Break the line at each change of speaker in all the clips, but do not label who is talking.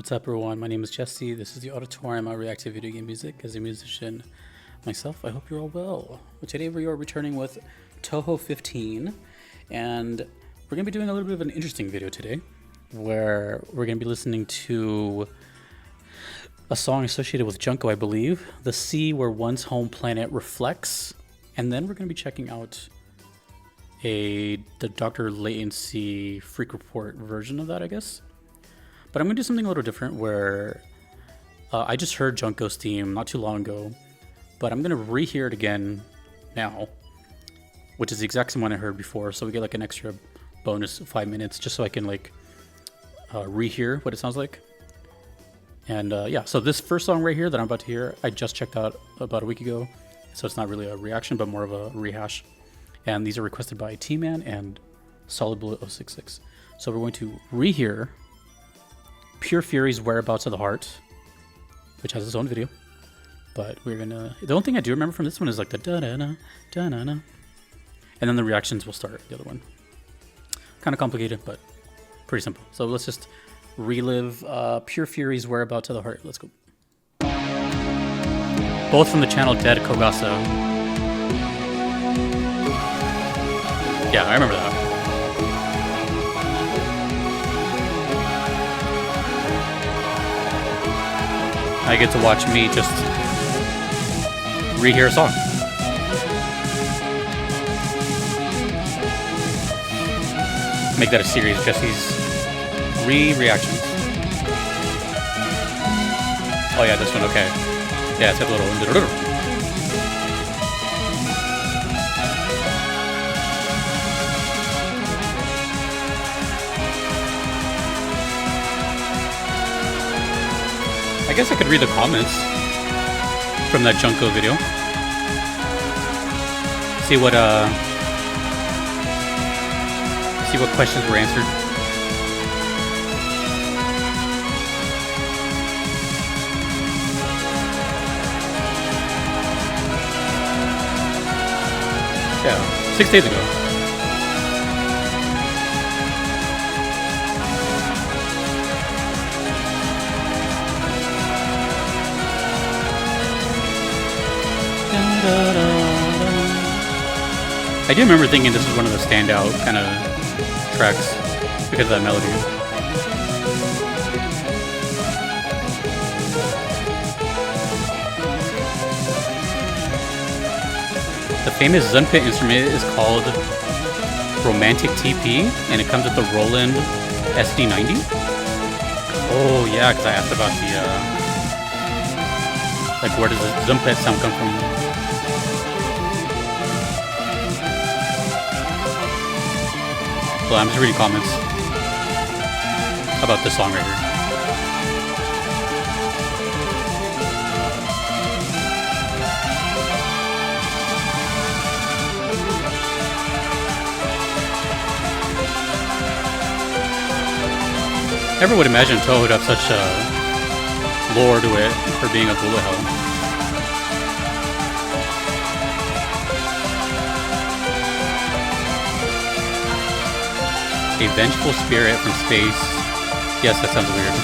What's up, everyone? My name is Jesse. This is the Auditorium. I react to video game music as a musician myself. I hope you're all well. Today we are returning with Touhou 15, and we're going to be doing a little bit of an interesting video today, where we're going to be listening to a song associated with Junko, I believe, The Sea Where One's Home Planet Reflects, and then we're going to be checking out the Dr. Latency Freak Report version of that, I guess. But I'm going to do something a little different where I just heard Junko's theme not too long ago, but I'm going to rehear it again now, which is the exact same one I heard before. So we get like an extra bonus 5 minutes just so I can like rehear what it sounds like. And yeah, so this first song right here that I'm about to hear, I just checked out about a week ago. So it's not really a reaction, but more of a rehash. And these are requested by T-Man and Solid Bullet 066. So we're going to rehear Pure Fury's Whereabouts of the Heart, which has its own video. But we're gonna... The only thing I do remember from this one is like the da-da-na, da-na-na. And then the reactions will start the other one. Kind of complicated, but pretty simple. So let's just relive Pure Fury's Whereabouts of the Heart. Let's go. Both from the channel Dead Kogasa. Yeah, I remember that. I get to watch me just rehear a song. Make that a series, Jesse's reactions. Oh yeah, this one, okay. Yeah, it's got a little... I guess I could read the comments from that Junko video. See what questions were answered. Yeah, 6 days ago. I do remember thinking this was one of the standout kind of tracks because of that melody. The famous Zunpit instrument is called Romantic TP, and it comes with the Roland SD90. Oh yeah, because I asked about the like where does the Zunpit sound come from? Well, I'm just reading comments about this song right here. Never would imagine Touhou would have such a lore to it for being a bullet hell. A vengeful spirit from space. Yes, that sounds weird.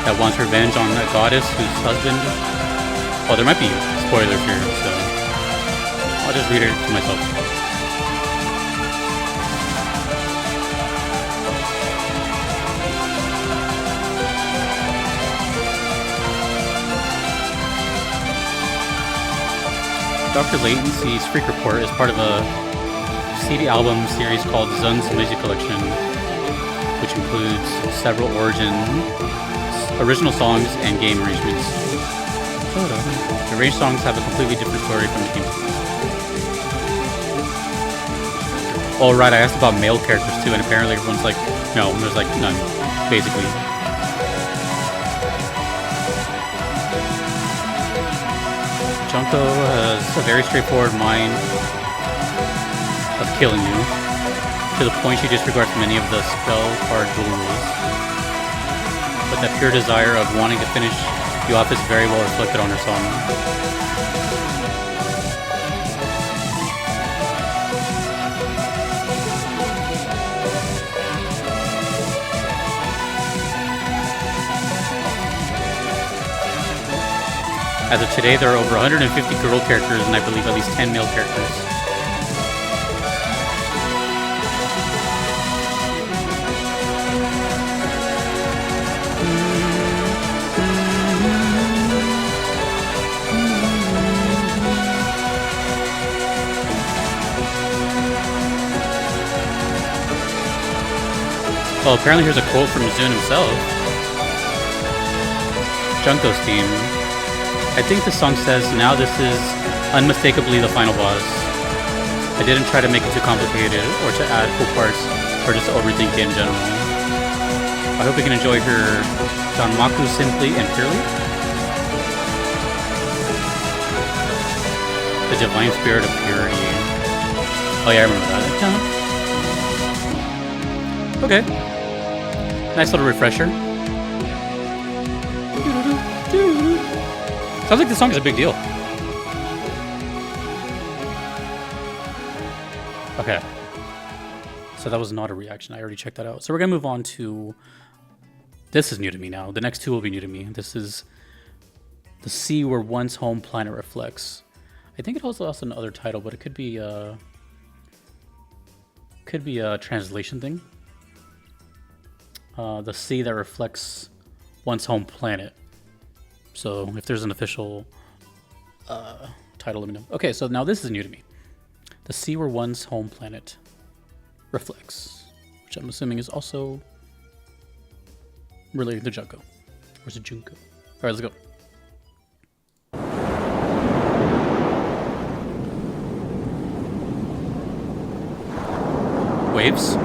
That wants revenge on a goddess whose husband... Oh, there might be spoilers here, so... I'll just read it to myself. Dr. Latency's Freak Report is part of a CD album series called Zun's Music Collection, which includes several original songs and game arrangements. The arranged songs have a completely different story from the game. Oh right, I asked about male characters too, and apparently everyone's like, no, there's like none, basically. Junko has a very straightforward mind of killing you, to the point she disregards many of the spell card duel rules. But that pure desire of wanting to finish you off is very well reflected on her song. As of today, there are over 150 girl characters and I believe at least 10 male characters. Well, apparently here's a quote from Zune himself. Junko's theme. I think the song says, now this is unmistakably the final boss. I didn't try to make it too complicated or to add cool parts or just to overthink it in general. I hope you can enjoy her Danmaku simply and purely. The divine spirit of purity. Oh yeah, I remember that. Okay. Nice little refresher. Sounds like this song is a big deal. Okay. So that was not a reaction. I already checked that out. So we're going to move on to... This is new to me now. The next two will be new to me. This is the sea where one's home planet reflects. I think it also has another title, but it could be a translation thing. The sea that reflects one's home planet. So if there's an official title, let me know. Okay, so now this is new to me. The sea where one's home planet reflects, which I'm assuming is also related to Junko. Or is it Junko? All right, let's go. Waves.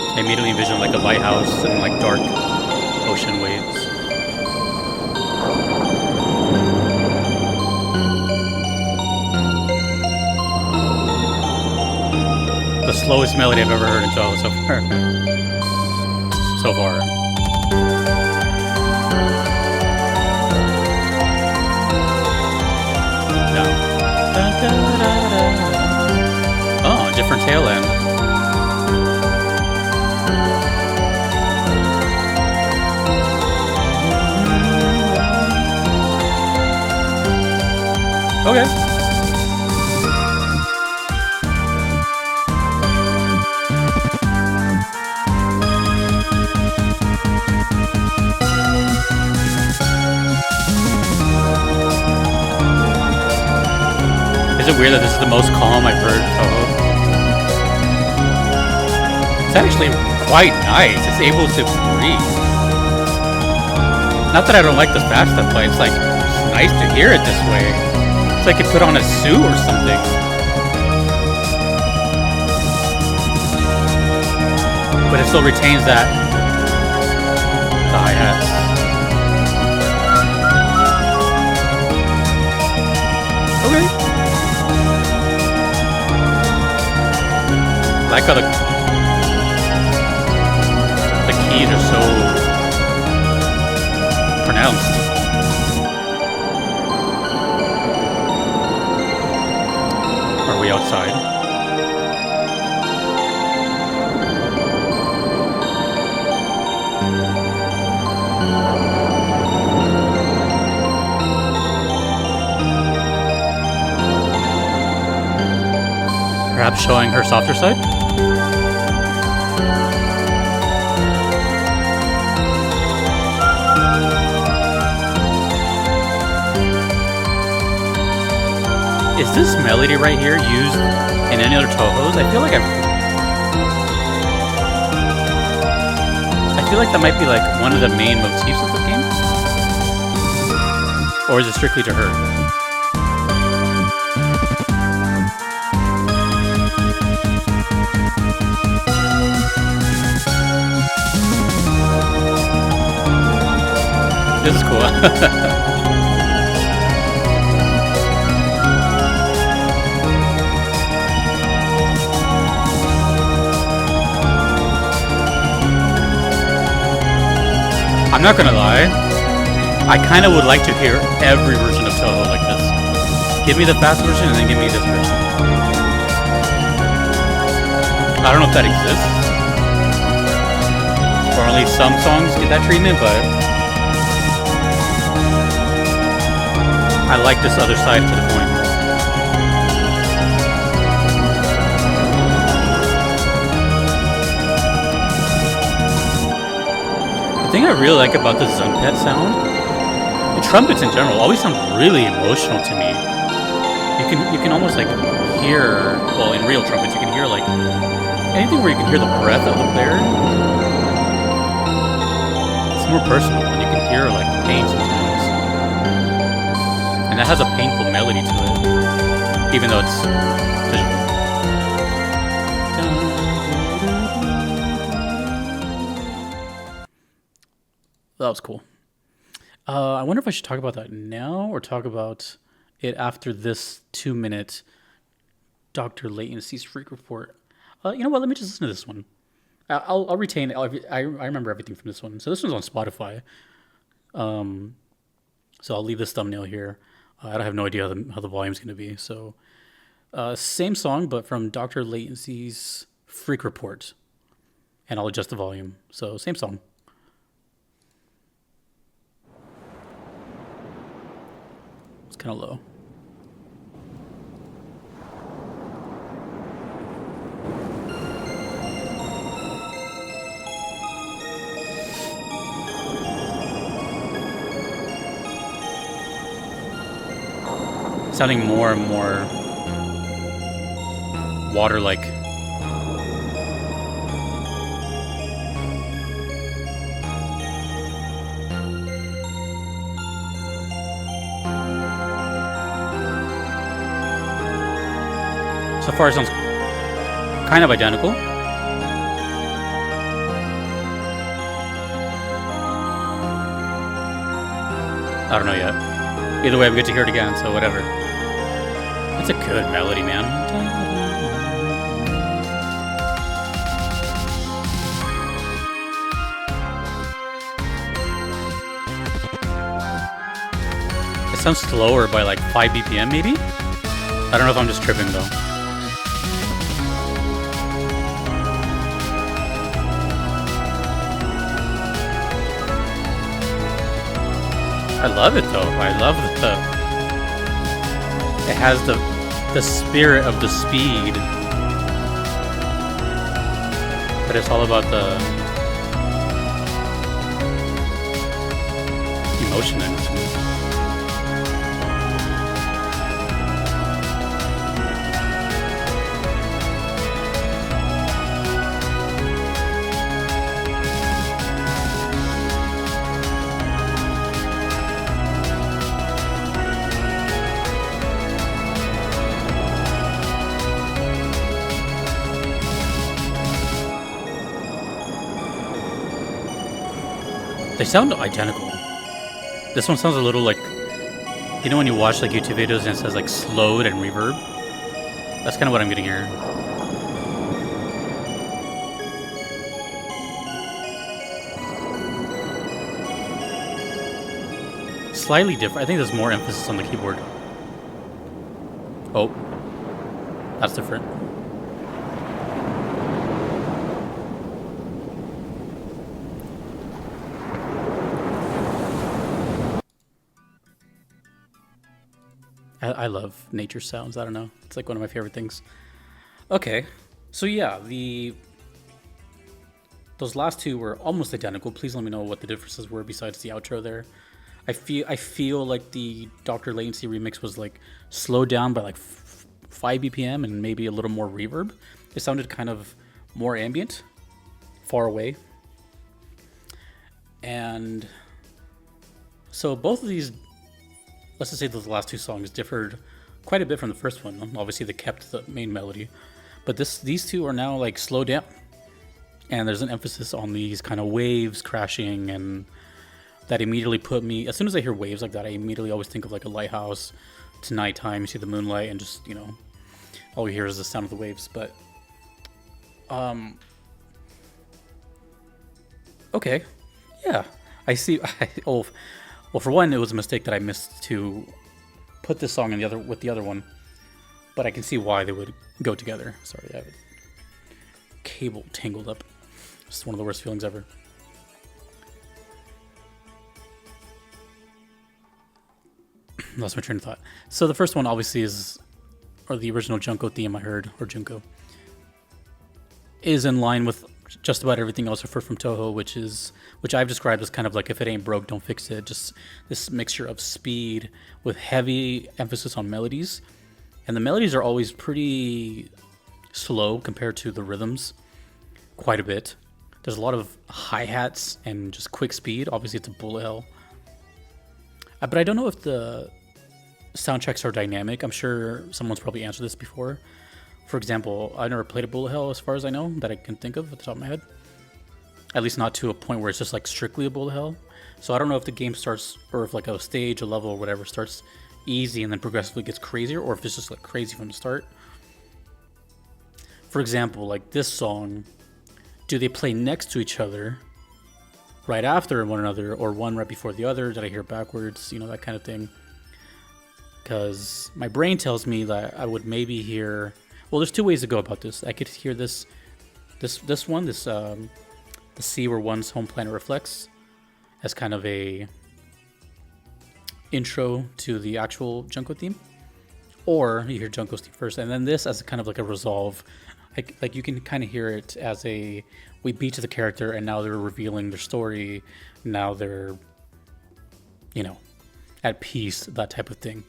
I immediately envision like a lighthouse and like dark ocean waves. The slowest melody I've ever heard in Touhou so far. So far. No. Oh, different tail end. Okay. Is it weird that this is the most calm I've heard Touhou? It's actually quite nice. It's able to breathe. Not that I don't like this fast step play. It's like it's nice to hear it this way. I could put on a suit or something. But it still retains that the hi-hats. Okay. I like how the keys are so pronounced. Are we outside? Perhaps showing her softer side? Is this melody right here used in any other Touhous? I feel like that might be like one of the main motifs of the game. Or is it strictly to her? This is cool. I'm not gonna lie, I kind of would like to hear every version of Touhou like this. Give me the fast version and then give me this version. I don't know if that exists. or at least some songs get that treatment, but I like this other side to the coin. The thing I really like about the Zunpet sound, the trumpets in general, always sound really emotional to me. You can almost like hear, well, in real trumpets, you can hear like anything where you can hear the breath of the player. It's more personal, and you can hear like the pain sometimes, and that has a painful melody to it, even though it's visual. That was cool. I wonder if I should talk about that now or talk about it after this 2-minute Dr. Latency's freak report. You know what? Let me just listen to this one. I'll retain. I remember everything from this one. So this one's on Spotify. So I'll leave this thumbnail here. I have no idea how the volume's going to be. So same song, but from Dr. Latency's freak report, and I'll adjust the volume. So same song. It's kind of low. Sounding more and more water-like. So far it sounds kind of identical. I don't know yet. Either way, we get to hear it again, so whatever. It's a good melody, man. It sounds slower by like 5 BPM, maybe? I don't know if I'm just tripping, though. I love it, though. I love the... It has the spirit of the speed, but it's all about the emotion in this one. They sound identical. This one sounds a little like, you know when you watch like YouTube videos and it says like slowed and reverb? That's kind of what I'm getting here. Slightly different. I think there's more emphasis on the keyboard. Oh, that's different. I love nature sounds. I don't know. It's like one of my favorite things. Okay. So yeah, those last two were almost identical. Please let me know what the differences were besides the outro there. I feel like the Dr. Latency remix was like slowed down by like 5 BPM and maybe a little more reverb. It sounded kind of more ambient, far away. And so both of these, let's just say those last two songs differed quite a bit from the first one. Obviously, they kept the main melody, but these two are now like slowed down, and there's an emphasis on these kind of waves crashing, and that immediately put me. As soon as I hear waves like that, I immediately always think of like a lighthouse. It's nighttime, you see the moonlight, and just all you hear is the sound of the waves. But okay, yeah, I see. Well, for one, it was a mistake that I missed to put this song in with the other one, but I can see why they would go together. Sorry, I have a cable tangled up. It's one of the worst feelings ever. Lost my train of thought. So the first one obviously is, or the original Junko theme I heard, or Junko, is in line with just about everything else I've heard from Touhou, which I've described as kind of like, if it ain't broke, don't fix it. Just this mixture of speed with heavy emphasis on melodies. And the melodies are always pretty slow compared to the rhythms, quite a bit. There's a lot of hi-hats and just quick speed. Obviously, it's a bullet hell. But I don't know if the soundtracks are dynamic. I'm sure someone's probably answered this before. For example, I never played a bullet hell as far as I know that I can think of at the top of my head. At least not to a point where it's just like strictly a bullet hell. So I don't know if the game starts, or if like a stage, a level, or whatever starts easy and then progressively gets crazier, or if it's just like crazy from the start. For example, like this song, do they play next to each other right after one another, or one right before the other? Did I hear backwards? You know, that kind of thing. Because my brain tells me that I would maybe hear... Well, there's two ways to go about this. I could hear the sea where one's home planet reflects as kind of a intro to the actual Junko theme, or you hear Junko's theme first, and then this as kind of like a resolve. Like you can kind of hear it as a, we beat to the character and now they're revealing their story. Now they're, you know, at peace, that type of thing.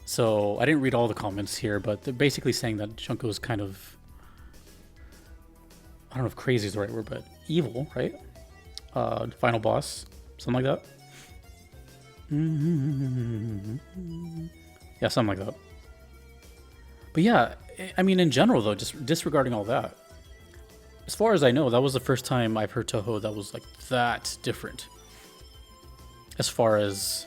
So I didn't read all the comments here, but they're basically saying that Junko is kind of, I don't know if crazy is the right word, but evil, right? Final boss, something like that. Yeah, something like that. But yeah, I mean, in general, though, just disregarding all that, as far as I know, that was the first time I've heard Touhou that was like that different. As far as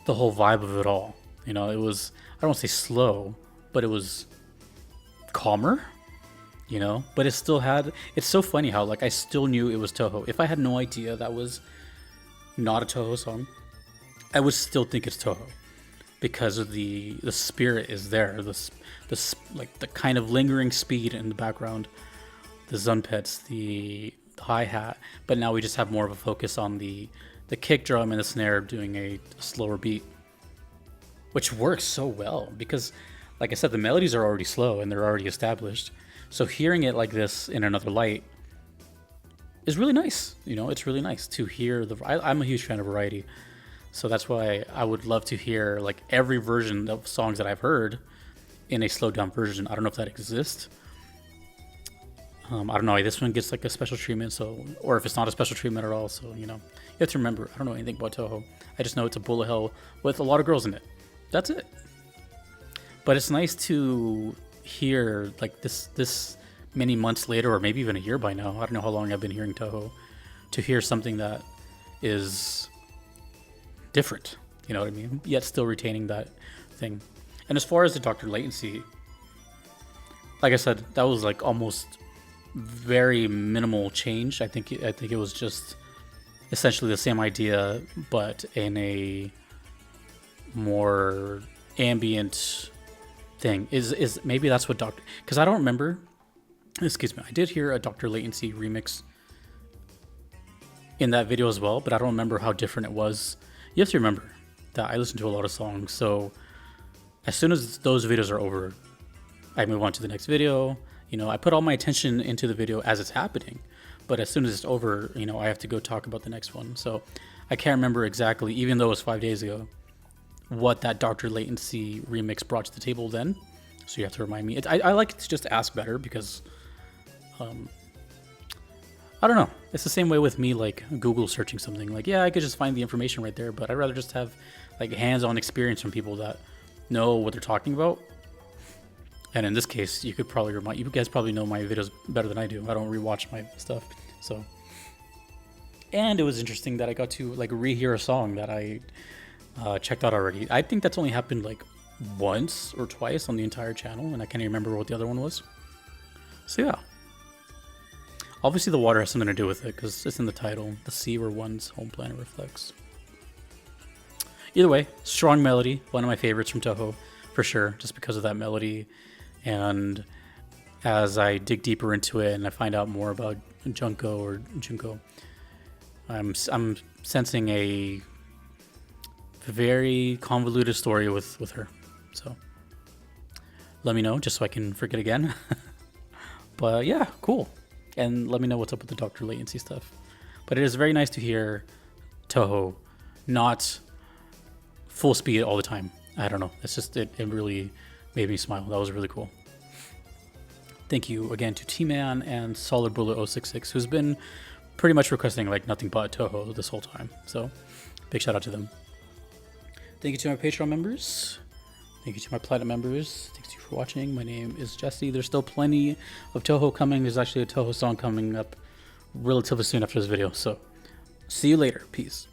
the whole vibe of it all. You know, it was, I don't want to say slow, but it was calmer, you know, but it still had, it's so funny how like I still knew it was Touhou. If I had no idea that was not a Touhou song, I would still think it's Touhou because of the spirit is there, the like the kind of lingering speed in the background, the Zunpets, the hi-hat, but now we just have more of a focus on the kick drum and the snare doing a slower beat, which works so well because, like I said, the melodies are already slow and they're already established. So hearing it like this in another light is really nice. You know, it's really nice to hear I'm a huge fan of variety. So that's why I would love to hear like every version of songs that I've heard in a slowed down version. I don't know if that exists. I don't know why this one gets like a special treatment, so, or if it's not a special treatment at all. So, you know, you have to remember, I don't know anything about Touhou. I just know it's a bullet hell with a lot of girls in it. That's it. But it's nice to hear like this many months later, or maybe even a year by now. I don't know how long I've been hearing Touhou, to hear something that is different, you know what I mean? Yet still retaining that thing. And as far as the Dr. Latency, like I said, that was like almost very minimal change. I think it was just essentially the same idea, but in a more ambient thing. Is maybe that's what because I don't remember. Excuse me. I did hear a Dr. Latency remix in that video as well, but I don't remember how different it was. You have to remember that I listen to a lot of songs, so as soon as those videos are over, I move on to the next video. You know, I put all my attention into the video as it's happening, but as soon as it's over, you know, I have to go talk about the next one. So I can't remember exactly, even though it was 5 days ago, what that Dr. Latency remix brought to the table then. So you have to remind me. I like to just ask better because, I don't know. It's the same way with me, like Google searching something. Like, yeah, I could just find the information right there, but I'd rather just have like hands-on experience from people that know what they're talking about. And in this case, you guys probably know my videos better than I do. I don't rewatch my stuff, so. And it was interesting that I got to like rehear a song that I checked out already. I think that's only happened like once or twice on the entire channel, and I can't even remember what the other one was. So yeah. Obviously the water has something to do with it because it's in the title, the sea where one's home planet reflects. Either way, strong melody, one of my favorites from Touhou for sure, just because of that melody. And as I dig deeper into it and I find out more about Junko, I'm sensing a very convoluted story with her. So let me know just so I can forget again. But yeah, cool. And let me know what's up with the Dr. Latency stuff. But it is very nice to hear Touhou not full speed all the time. I don't know. It's just, it really made me smile. That was really cool. Thank you again to T-Man and Solid Bullet 066, who's been pretty much requesting like nothing but Touhou this whole time. So big shout out to them. Thank you to my Patreon members. Thank you to my Platinum members. Thanks to you for watching. My name is Jesse. There's still plenty of Touhou coming. There's actually a Touhou song coming up relatively soon after this video. So see you later. Peace.